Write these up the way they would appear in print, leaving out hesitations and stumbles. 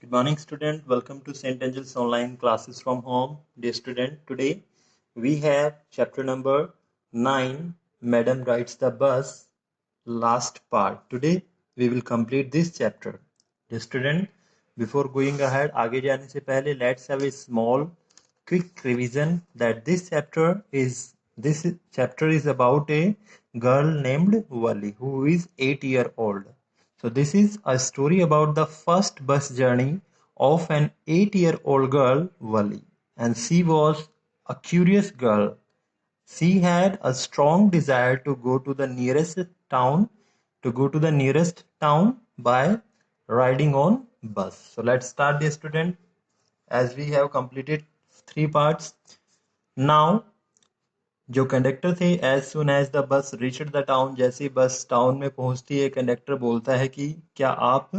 Good morning, student. Welcome to St. Angel's Online Classes from Home. Dear student, today we have chapter number 9, Madam Rides the Bus, last part. Today we will complete this chapter. Dear student, before going ahead, आगे जाने से पहले let's have a small quick revision that this chapter is about a girl named Wali who is 8 years old. So this is a story about the first bus journey of an 8-year-old girl, Wali. And she was a curious girl. She had a strong desire to go to the nearest town by riding on bus. So let's start the student as we have completed 3 parts. Now जो conductor थे as soon as the bus reached the town, जैसे ही बस town में पहुंचती है conductor बोलता है कि क्या आप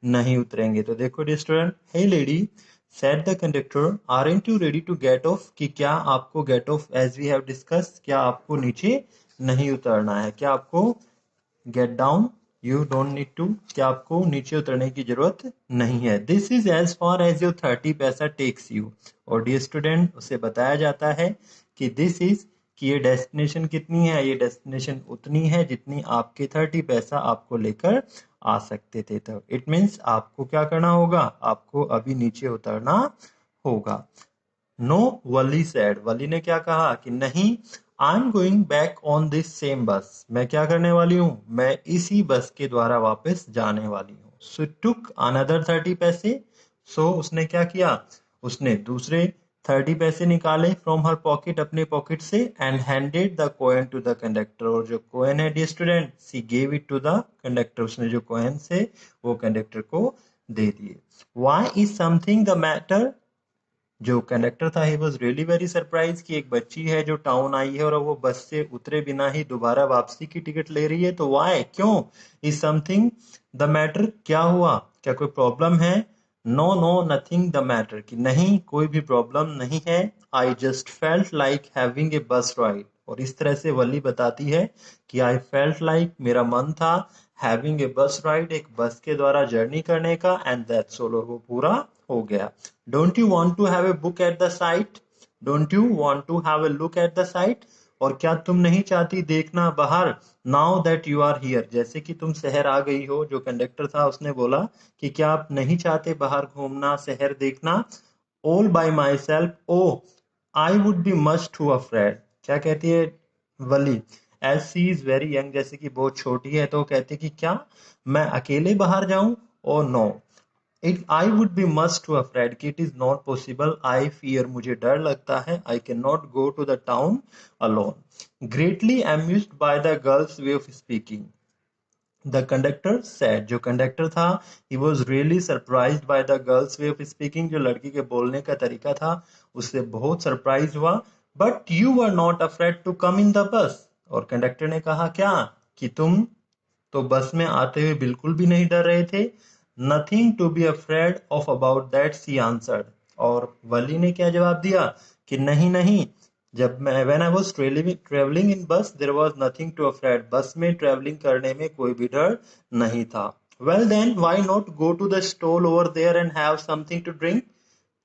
नहीं उतरेंगे। तो देखो dear student, hey lady said the conductor aren't you ready to get off, कि क्या आपको get off as we have discussed, क्या आपको नीचे नहीं उतरना है, क्या आपको get down you don't need to, क्या आपको नीचे उतरने की जरूरत नहीं है। This is as far as your 30 paisa takes you. और डियर स्टूडेंट उसे बताया जाता है कि दिस इज कि ये डेस्टिनेशन कितनी है, ये डेस्टिनेशन उतनी है जितनी आपके 30 पैसा आपको लेकर आ सकते थे। तो इट मीन्स आपको क्या करना होगा, आपको अभी नीचे उतरना होगा। नो वली सेड, वली ने क्या कहा कि नहीं, I am going back on this same बस, मैं क्या करने वाली हूँ, मैं इसी बस के द्वारा वापस जाने वाली हूँ। सो टुक अनदर 30 पैसे, सो उसने क्या किया, उसने दूसरे 30 पैसे निकाले फ्रॉम हर पॉकेट, अपने पॉकेट से, and handed the coin to the conductor. और जो कॉइन है dear student, she gave it to the conductor, उसने जो कॉइन से वो कंडक्टर को दे दिए। Why is something the matter, जो कंडक्टर था he was really very surprise कि एक बच्ची है जो टाउन आई है और वो बस से उतरे बिना ही दोबारा वापसी की टिकट ले रही है। तो वाई, क्यों, इज समथिंग द मैटर, क्या हुआ, क्या कोई प्रॉब्लम है। No no nothing the matter, कि नहीं कोई भी प्रॉब्लम नहीं है। I just felt like having a bus ride, और इस तरह से वली बताती है कि आई फेल्ट लाइक, मेरा मन था, हैविंग ए बस राइड, एक बस के द्वारा जर्नी करने का, एंड दैट्स ऑल, और वो पूरा हो गया। Don't you want to have a book at the sight, don't you want to have a look at the sight, और क्या तुम नहीं चाहती देखना बाहर, now that you are here, जैसे कि तुम शहर आ गई हो। जो कंडक्टर था उसने बोला कि क्या आप नहीं चाहते बाहर घूमना, शहर देखना। All by myself, oh I would be much too afraid, क्या कहती है Valli, as she is very young, जैसे कि बहुत छोटी है, तो वो कहती है कि क्या मैं अकेले बाहर जाऊं। Oh no, it I would be much too afraid, कि it is not possible, I fear, मुझे डर लगता है, I can not go to the town alone. Greatly amused by the girl's way of speaking, the conductor said, जो conductor था he was really surprised by the girl's way of speaking, जो लड़की के बोलने का तरीका था उससे बहुत सरप्राइज हुआ। But you were not afraid to come in the bus, और कंडक्टर ने कहा क्या, कि तुम तो बस में आते हुए बिल्कुल भी नहीं डर रहे थे। Nothing to be afraid of about that, she answered, और वली ने क्या जवाब दिया कि नहीं नहीं, जब मैं when I was travelling in bus there was nothing to afraid, bus में ट्रेवलिंग करने में कोई भी डर नहीं था। Well then why not go to the stall over there and have something to drink,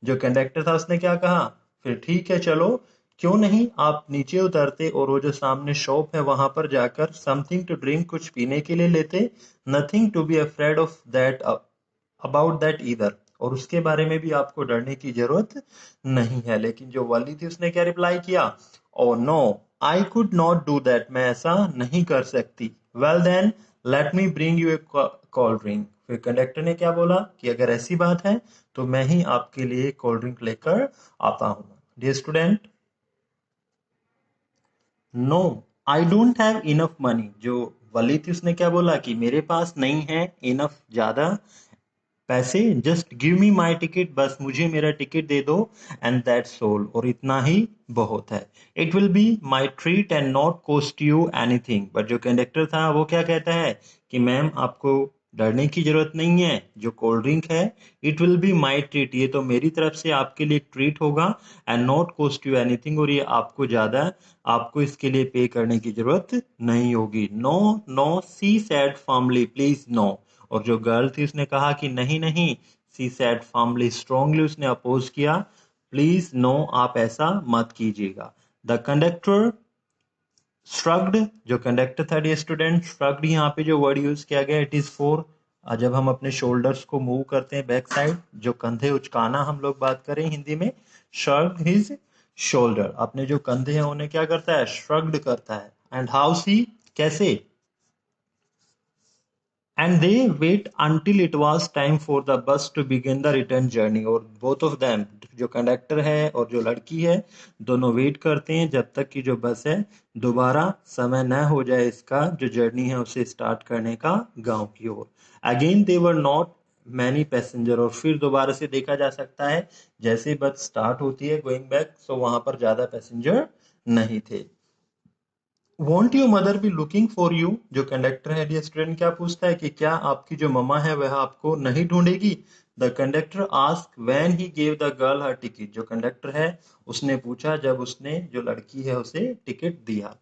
जो कंडक्टर था उसने क्या कहा, फिर ठीक है चलो, क्यों नहीं आप नीचे उतरते और वो जो सामने शॉप है वहां पर जाकर समथिंग टू ड्रिंक, कुछ पीने के लिए लेते। Nothing to be afraid of that about that either, और उसके बारे में भी आपको डरने की जरूरत नहीं है। लेकिन जो वाली थी उसने क्या रिप्लाई किया, oh no I could not do that, मैं ऐसा नहीं कर सकती। Well then let me bring you a cold drink, फिर कंडक्टर ने क्या बोला कि अगर ऐसी बात है तो मैं ही आपके लिए कोल्ड ड्रिंक लेकर आता हूँ। Dear student, no I don't have enough money, जो वली थी उसने क्या बोला कि मेरे पास नहीं है इनफ, ज्यादा पैसे, just give me my ticket, बस मुझे मेरा टिकट दे दो, एंड दैट्स ऑल, और इतना ही बहुत है। It will be my treat and not cost you anything, but जो कंडक्टर था वो क्या कहता है कि मैम आपको डरने की जरूरत नहीं है, जो कोल्ड ड्रिंक है it will be my treat, ये तो मेरी तरफ से आपके लिए एक ट्रीट होगा, and not cost you anything, और ये आपको ज्यादा, आपको इसके लिए पे करने की जरूरत नहीं होगी। No no, she said formally, please no, और जो गर्ल थी उसने कहा कि नहीं नहीं, सी सैड फर्मली स्ट्रांगली, उसने अपोज किया, प्लीज नो, आप ऐसा मत कीजिएगा। द कंडक्टर श्रग्ड, जो कंडक्टर था डियर स्टूडेंट, श्रग्ड यहाँ पे जो वर्ड यूज किया गया, इट इज फॉर जब हम अपने शोल्डर्स को मूव करते हैं बैक साइड, जो कंधे उचकाना हम लोग बात करें हिंदी में, श्रग्ड हिज शोल्डर, अपने जो कंधे हैं उन्हें क्या करता है, श्रग्ड करता है। एंड हाउ सी, कैसे, and they wait until it was time for the bus to begin the return journey, और both of them, जो कंडक्टर है और जो लड़की है, दोनों वेट करते हैं जब तक कि जो बस है दोबारा समय न हो जाए इसका जो जर्नी है उसे स्टार्ट करने का गांव की ओर। Again they were not many passenger, और फिर दोबारा से देखा जा सकता है जैसे बस स्टार्ट होती है गोइंग बैक, सो वहां पर ज्यादा पैसेंजर नहीं थे। Want you mother B looking for you, जो कंडक्टर है डियर स्टूडेंट क्या पूछता है कि क्या आपकी जो मम्मा है वह आपको नहीं ढूंढेगी। The conductor ask when he gave the girl her ticket, जो कंडक्टर है उसने पूछा जब उसने जो लड़की है उसे टिकट दिया।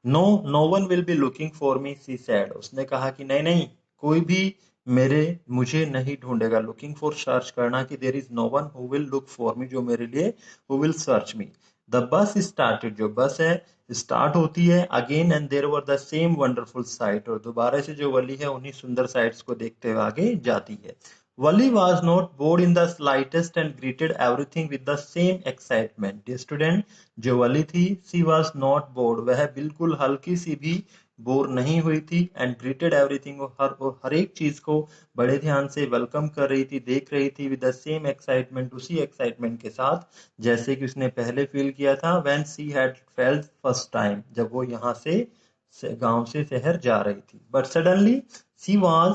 No, no one will be looking for me, she said, उसने कहा कि नहीं नहीं, कोई भी मुझे नहीं ढूंढेगा। लुकिंग फॉर सर्च करना, कि there is no one who will look for me, जो मेरे लिए who will search me. The bus started, जो बस है स्टार्ट होती है। Again and there were the same wonderful sight, और दोबारा से जो वली है उन्हीं सुंदर साइट्स को देखते हुए आगे जाती है। वली was not bored in the slightest and greeted everything with the same excitement. Dear student, जो वली थी, she was not bored, वह बिल्कुल हल्की सी भी बोर नहीं हुई थी। एंड ग्रीटेड एवरीथिंग, और हर एक चीज को बड़े ध्यान से वेलकम कर रही थी, देख रही थी, विद द सेम एक्साइटमेंट, उसी एक्साइटमेंट के साथ जैसे कि उसने पहले फील किया था, when she had felt first time, जब वो यहाँ से गांव से शहर जा रही थी। बट सडनली शी वाज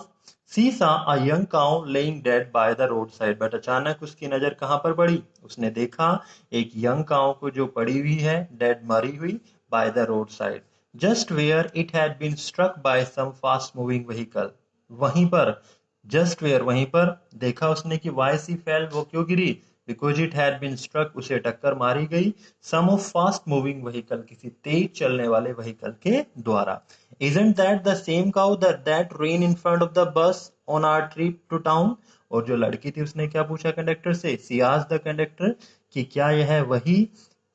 सी सा a young cow laying dead by the road side, but अचानक उसकी नजर कहाँ पर पड़ी, उसने देखा एक यंग काउ को जो पड़ी हुई है, डेड मरी हुई, by the road side, just where it had been struck by some fast moving vehicle, वहीं पर, जस्ट वेयर वहीं पर देखा उसने कि वाई सी फेल, वो क्यों गिरी, because it had been struck, उसे टक्कर मारी गई, some of fast moving vehicle, किसी तेज चलने वाले व्हीकल के द्वारा। Isn't that the same cow that ran in front of the bus on our trip to town? और जो लड़की थी उसने क्या पूछा कंडक्टर से, सी आस्क्ड द कंडक्टर, कि क्या यह वही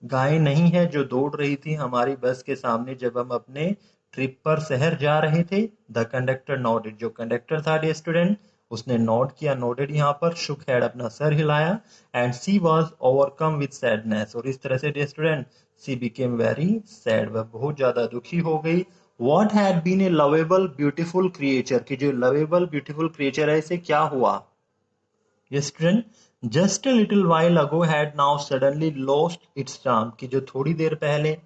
गाय नहीं है जो दौड़ रही थी हमारी बस के सामने जब हम अपने ट्रिप पर शहर जा रहे थे। द कंडक्टर नोडेड, जो कंडक्टर था डियर स्टूडेंट उसने नोट किया, नोडेड यहाँ पर, शुक हेड, अपना सर हिलाया, and she was overcome with sadness, और इस तरह से dear student she became very sad, वह बहुत ज्यादा दुखी हो गई। What had been a lovable beautiful creature, कि जो lovable beautiful creature है इसे क्या हुआ। Yes student, just a little while ago had now suddenly lost its charm, कि जो थोड़ी देर पहले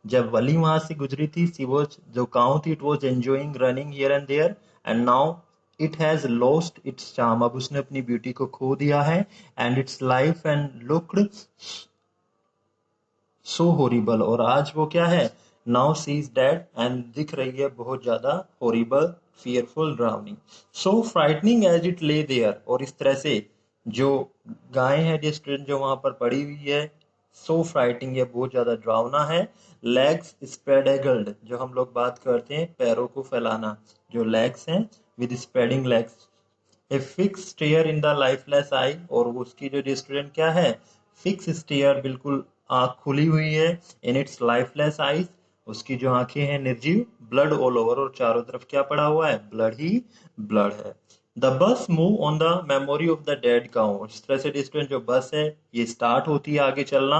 जब वली वहां से गुजरी थी, सी वो जो काउ थी, it was enjoying running here and there, and now it has lost its charm, अब उसने अपनी ब्यूटी को खो दिया है, and its life and looked so horrible, और आज वो क्या है, now she is dead, and दिख रही है बहुत ज्यादा horrible, fearful, drowning, so frightening as it lay there, और इस तरह से जो गाय है जिस जो वहां पर पड़ी हुई है, सो फ्राइटिंग, ये बहुत ज्यादा ड्रावना है। लेग्स स्प्रेडेगल्ड, जो हम लोग बात करते हैं पैरों को फैलाना, जो लेग्स हैं with spreading legs, a fix stare in the lifeless eye, और वो उसकी जो स्टूडेंट क्या है, फिक्स स्टेयर, बिल्कुल आंख खुली हुई है, इन इट्स लाइफलेस आईज, उसकी जो आंखें हैं निर्जीव, ब्लड ऑल ओवर, और चारों तरफ क्या पड़ा हुआ है, ब्लड ही ब्लड है। The bus move on the memory of the dead cow, इस तरह से स्टूडेंट जो बस है ये स्टार्ट होती है आगे चलना।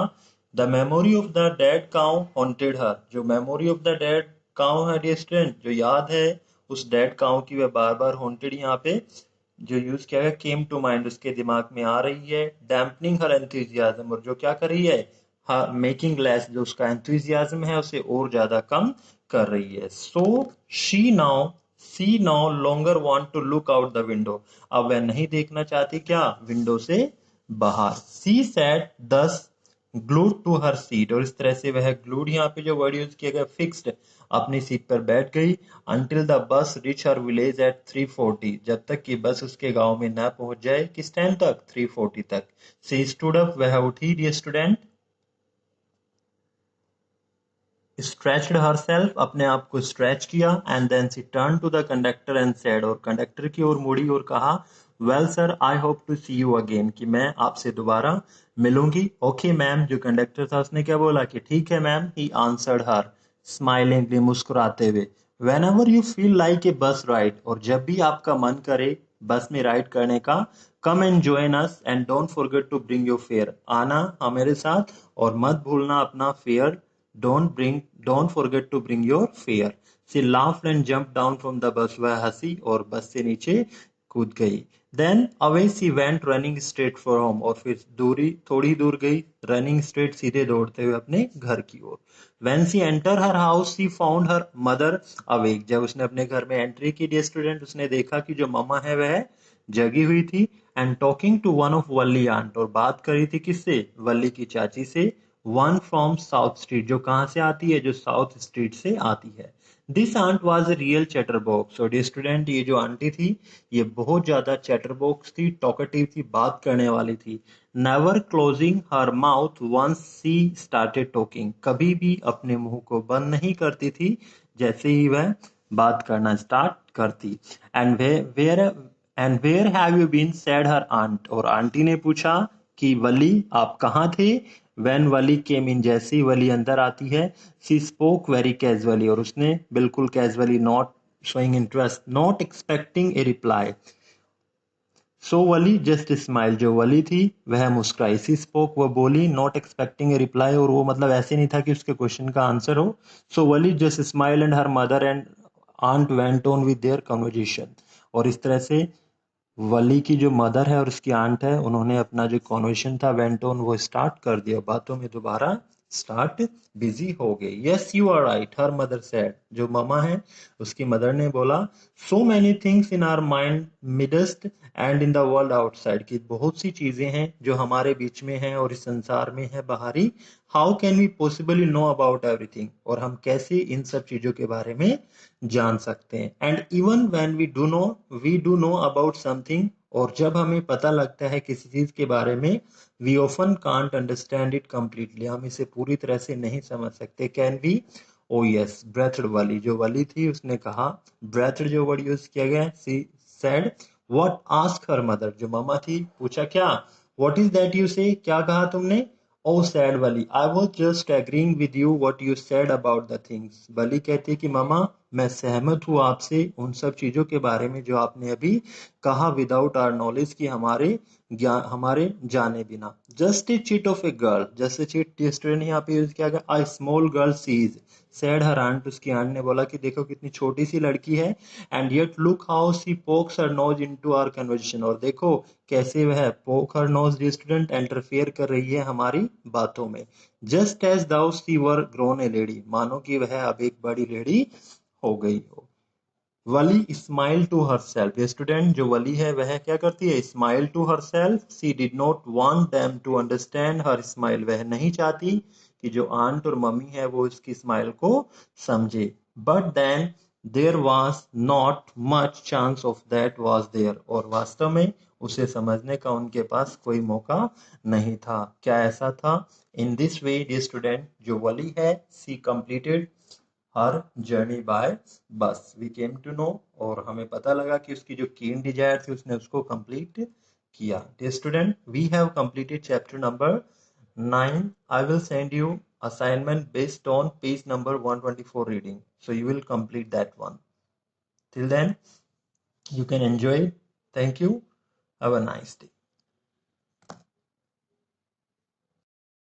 The memory of the dead cow haunted her, जो memory of the dead cow है स्टूडेंट, जो याद है उस डेड काउ की, वह बार बार हॉन्टेड यहाँ पे जो यूज किया गया, केम टू माइंड, उसके दिमाग में आ रही है। डैम्पनिंग हर एंथुजियाज्म, और जो क्या कर रही है, हाँ, मेकिंग लेस, जो उसका एंथुजियाज्म है उसे और ज्यादा कम कर रही है। So she now longer want to look out the window, अब वह नहीं देखना चाहती क्या, विंडो से बाहर। She sat thus glued to her seat, और इस तरह से वह ग्लूड, यहाँ पे जो वर्ड यूज किया गया, फिक्स्ड, अपनी सीट पर बैठ गई। Until the bus reach her village at 3:40, जब तक कि बस उसके गांव में न पहुंच जाए, किस टाइम तक, 3:40 तक। सी स्टूड अप, वह उठी डियर स्टूडेंट, स्ट्रेच्ड हरसेल्फ, अपने आप को स्ट्रेच किया, and then she turn to the conductor and said, और कंडक्टर की ओर मुड़ी और कहा, well sir, I hope to see you again, कि मैं आपसे दोबारा मिलूंगी। Okay ma'am. जो कंडक्टर था उसने क्या बोला कि ठीक है ma'am. He answered her smilingly, मुस्कुराते हुए। When ever you feel like a bus ride, और जब भी आपका मन करे बस में राइड करने का, come and join us and don't forget to bring your fare. आना हमारे साथ और मत भूलना अपना fare. Don't forget to bring your fare. She laughed and jump down from the bus. वह हंसी और बस से नीचे कूद गई। Then away she went running straight for home, और फिर थोड़ी दूर गई रनिंग स्ट्रेट, सीधे दौड़ते हुए अपने घर की ओर। When she entered her house, she found her mother awake. जब उसने अपने घर में एंट्री की डियर स्टूडेंट, उसने देखा कि जो मम्मा है वह जगी हुई थी। And talking to one of Valli aunt, और बात करी थी किससे? वल्ली की चाची से। वन फ्रॉम साउथ स्ट्रीट, जो कहाँ से आती है? जो साउथ स्ट्रीट से आती है। This aunt was a real chatterbox. और डियर स्टूडेंट, ये जो आंटी थी ये बहुत ज्यादा चैटर बॉक्स थी, टॉकेटिव थी, बात करने वाली थी। Never closing her mouth once she started talking, कभी भी अपने मुंह को बंद नहीं करती थी जैसे ही वह बात करना स्टार्ट करती। And where and where have you been, said her aunt, और आंटी ने पूछा कि वली आप कहाँ थे? व्हेन वली केम इन, जैसे ही वली अंदर आती है, शी स्पोक वेरी कैजुअली, और उसने बिल्कुल casually, not showing interest, not expecting a reply. So Valli just smile, जो वली थी वह मुस्कुराई। सी स्पोक, वो बोली, नॉट एक्सपेक्टिंग ए रिप्लाई, और वो मतलब ऐसे नहीं था कि उसके क्वेश्चन का आंसर हो। So Valli just smile and her mother and aunt went on with their conversation. और इस तरह से वली की जो मदर है और उसकी आंट है, उन्होंने अपना जो कॉन्वर्सेशन था वेंट ऑन, वो स्टार्ट कर दिया, बातों में दोबारा स्टार्ट, बिजी हो गए। Yes you are right, her mother said, जो ममा है उसकी मदर ने बोला। So many things in our mind midst and in the world outside, की बहुत सी चीजें हैं जो हमारे बीच में हैं और इस संसार में है बाहरी। How can we possibly know about everything, और हम कैसे इन सब चीजों के बारे में जान सकते हैं। And even when we do know about something, और जब हमें पता लगता है किसी चीज के बारे में, we often can't understand it completely, हम इसे पूरी तरह से नहीं समझ सकते। Can we? Oh yes, breathed Valli, जो वाली थी उसने कहा, ब्रेथड जो वर्ड यूज किया गया, she said what, ask her mother, जो ममा थी पूछा क्या? व्हाट इज दैट यू से, क्या कहा तुमने? ओ सैड वाली, I was just agreeing with you what you said about the things. वाली कहती है कि मामा, मैं सहमत हूँ आपसे उन सब चीजों के बारे में जो आपने अभी कहा, विदाउट आर नॉलेज, की हमारे ज्ञान, हमारे जाने बिना। Just a chit of a girl, just a chit student यहाँ पे यूज किया गया। I small girl sees, said her aunt, उसकी आंट ने बोला कि देखो कितनी छोटी सी लड़की है। And yet look how she pokes her nose into our conversation, और देखो कैसे वह पोक हर नोज स्टूडेंट इंटरफेयर कर रही है हमारी बातों में। Just as though she were grown a lady, मानो कि वह अब एक बड़ी लेडी हो गई हो। Valli smile to herself, student जो वली है वह क्या करती है? Smile to herself. She did not want them to understand her smile, वह नहीं चाहती कि जो आंट और मम्मी है वो इसकी स्माइल को समझे। But then there was not much chance of that was there, और वास्तव में उसे समझने का उनके पास कोई मौका नहीं था। क्या ऐसा था? In this way dear student, जो वली है, she completed her journey by bus, we came to know, और हमें पता लगा कि उसकी जो कीन डिजायर थी उसने उसको कंप्लीट किया। Dear student, we have completed chapter number 9। I will send you assignment based on page number 124 reading, so you will complete that one. Till then you can enjoy it. Thank you. Have a nice day.